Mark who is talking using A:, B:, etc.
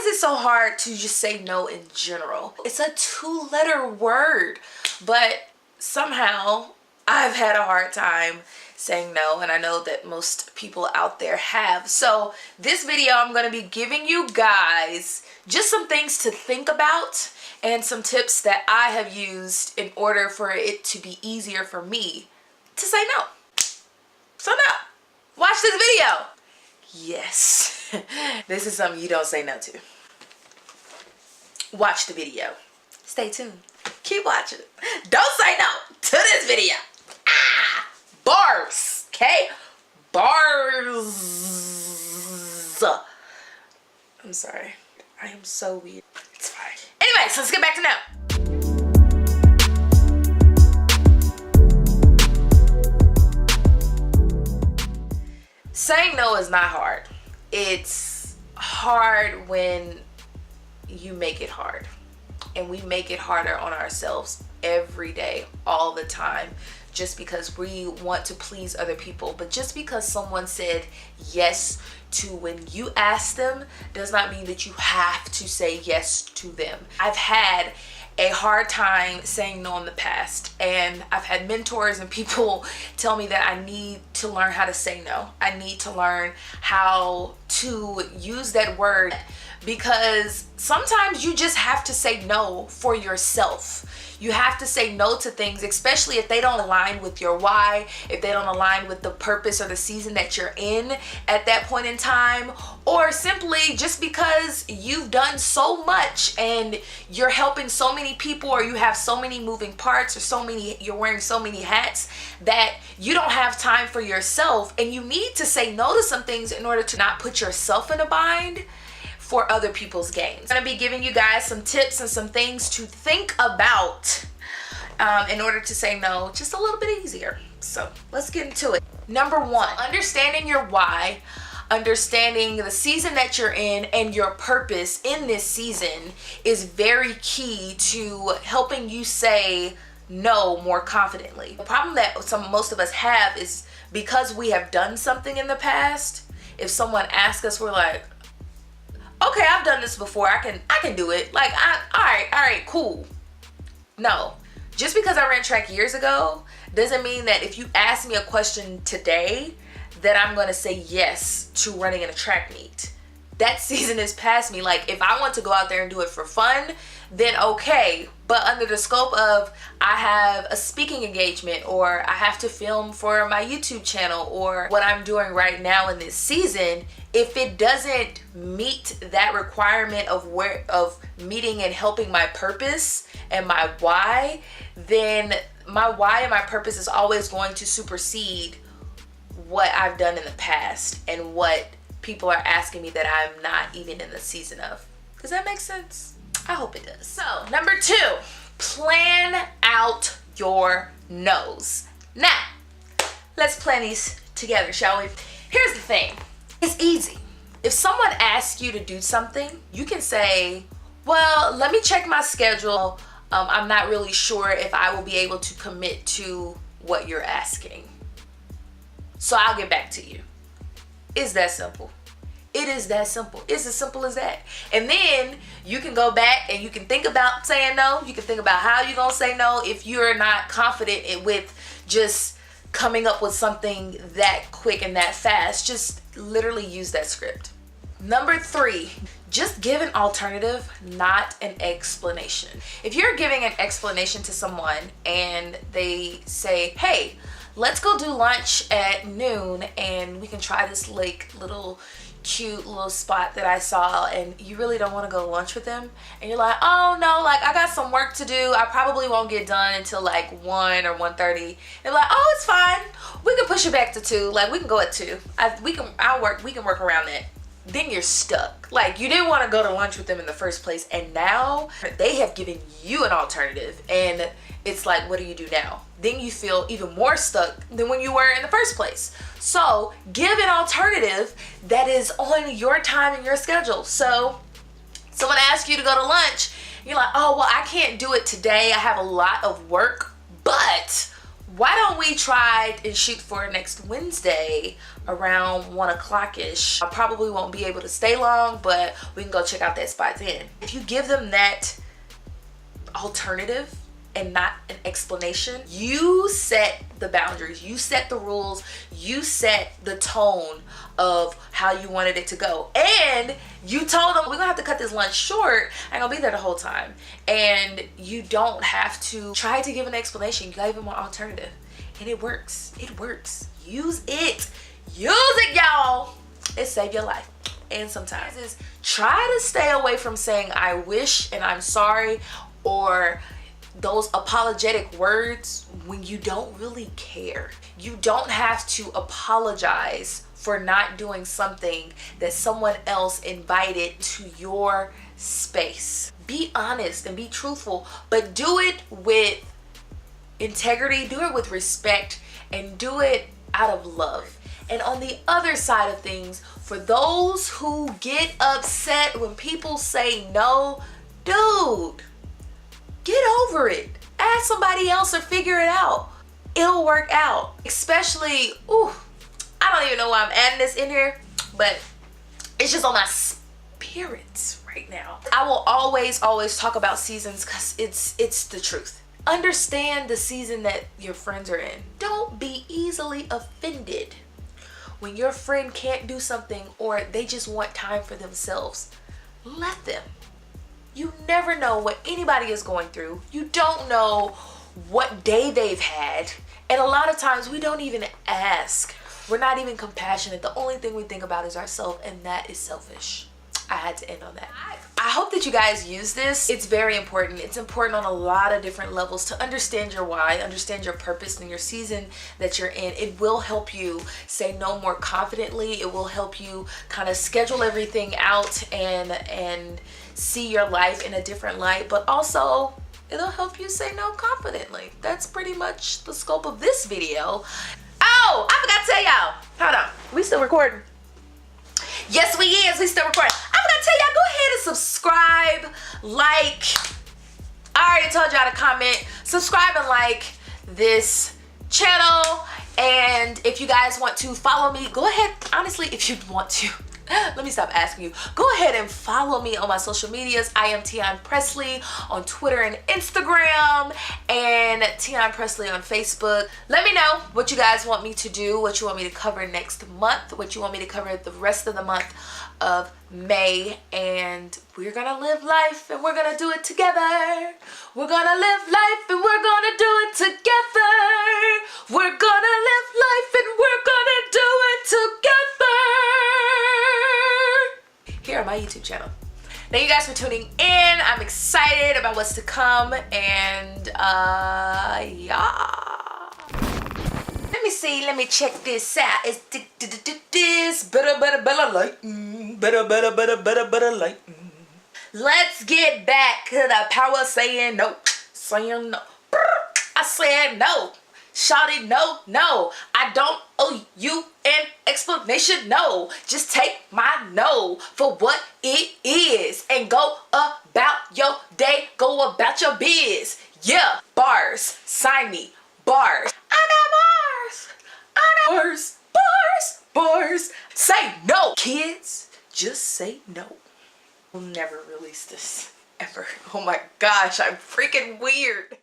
A: is it so hard to just say no in general? It's a 2-letter word, but somehow I've had a hard time saying no, and I know that most people out there have. So this video, I'm going to be giving you guys just some things to think about and some tips that I have used in order for it to be easier for me to say no. So now, watch this video. Yes, this is something you don't say no to. Watch the video. Stay tuned. Keep watching. Don't say no to this video. Bars, okay? Bars. I'm sorry. I am so weird. It's fine. Anyway, so let's get back to now. Saying no is not hard. It's hard when you make it hard. And we make it harder on ourselves every day, all the time, just because we want to please other people. But just because someone said yes to when you ask them does not mean that you have to say yes to them. I've had a hard time saying no in the past, and I've had mentors and people tell me that I need to learn how to say no. I need to learn how to use that word, because sometimes you just have to say no for yourself. You have to say no to things, especially if they don't align with your why, if they don't align with the purpose or the season that you're in at that point in time, or simply just because you've done so much and you're helping so many people, or you have so many moving parts, or you're wearing so many hats that you don't have time for yourself, and you need to say no to some things in order to not put yourself in a bind for other people's gains. I'm gonna be giving you guys some tips and some things to think about in order to say no just a little bit easier. So let's get into it. Number one, understanding your why, understanding the season that you're in and your purpose in this season is very key to helping you say no more confidently. The problem that most of us have is because we have done something in the past, if someone asks us, we're like, okay, I've done this before. I can do it. Like, all right, cool. No, just because I ran track years ago doesn't mean that if you ask me a question today that I'm going to say yes to running in a track meet. That season is past me. Like, if I want to go out there and do it for fun, then okay. But under the scope of I have a speaking engagement, or I have to film for my YouTube channel, or what I'm doing right now in this season, if it doesn't meet that requirement of meeting and helping my purpose and my why, then my why and my purpose is always going to supersede what I've done in the past and what people are asking me that I'm not even in the season of. Does that make sense? I hope it does. So, number 2, plan out your no's. Now, let's plan these together, shall we? Here's the thing. It's easy. If someone asks you to do something, you can say, well, let me check my schedule. I'm not really sure if I will be able to commit to what you're asking, so I'll get back to you. It's that simple. It is that simple. It's as simple as that. And then you can go back and you can think about saying no. You can think about how you're going to say no if you're not confident with just coming up with something that quick and that fast. Just literally use that script. Number 3, just give an alternative, not an explanation. If you're giving an explanation to someone and they say, hey, let's go do lunch at noon and we can try this little cute little spot that I saw, and you really don't want to go to lunch with them, and you're like, oh no, like I got some work to do, I probably won't get done until like 1 or 1:30. They're like, oh, it's fine, we can push it back to 2, like we can go at 2, we can work around that. Then you're stuck. Like, you didn't want to go to lunch with them in the first place, and now they have given you an alternative, and it's like, what do you do now? Then you feel even more stuck than when you were in the first place. So give an alternative that is on your time and your schedule. So someone asks you to go to lunch, you're like, oh, well, I can't do it today, I have a lot of work, but why don't we try and shoot for next Wednesday around 1 o'clock-ish. I probably won't be able to stay long, but we can go check out that spot then. If you give them that alternative and not an explanation, you set the boundaries, you set the rules, you set the tone of how you wanted it to go. And you told them, we're gonna have to cut this lunch short. I'm gonna be there the whole time. And you don't have to try to give an explanation. You gave them an alternative. And it works. It works. Use it. Use it, y'all. It saved your life. And sometimes is try to stay away from saying I wish and I'm sorry, or those apologetic words when you don't really care. You don't have to apologize for not doing something that someone else invited to your space. Be honest and be truthful, but do it with integrity, do it with respect, and do it out of love. And on the other side of things, for those who get upset when people say no, dude, get over it. Ask somebody else or figure it out. It'll work out. Especially, I don't even know why I'm adding this in here, but it's just on my spirit right now. I will always talk about seasons because it's the truth. Understand the season that your friends are in. Don't be easily offended when your friend can't do something or they just want time for themselves. Let them. You never know what anybody is going through. You don't know what day they've had. And a lot of times we don't even ask. We're not even compassionate. The only thing we think about is ourselves, and that is selfish. I had to end on that. I hope that you guys use this. It's very important. It's important on a lot of different levels to understand your why, understand your purpose and your season that you're in. It will help you say no more confidently. It will help you kind of schedule everything out and see your life in a different light, but also it'll help you say no confidently. That's pretty much the scope of this video. Oh, I forgot to tell y'all. Hold on. We still recording. Yes, we is. We still recording. I forgot to tell y'all, go ahead and subscribe, like. I already told y'all to comment, subscribe and like this channel. And if you guys want to follow me, go ahead. Honestly, if you want to, let me stop asking you. Go ahead and follow me on my social medias. I am Tion Presley on Twitter and Instagram, and Tion Presley on Facebook. Let me know what you guys want me to do, what you want me to cover next month, what you want me to cover the rest of the month of May. And we're gonna live life and we're gonna do it together. We're gonna live life and we're gonna do it together. We're gonna live life and we're gonna do it together. Here on my YouTube channel. Thank you guys for tuning in. I'm excited about what's to come, and yeah. Let me see, let me check this out. It's this better light. Better light. Let's get back to the power saying no. Saying no. I said no. Shawty, no, I don't owe you an explanation, no. Just take my no for what it is and go about your day, go about your biz. Yeah, bars, sign me, bars. I got bars, bars. Say no, kids, just say no. We'll never release this, ever. Oh my gosh, I'm freaking weird.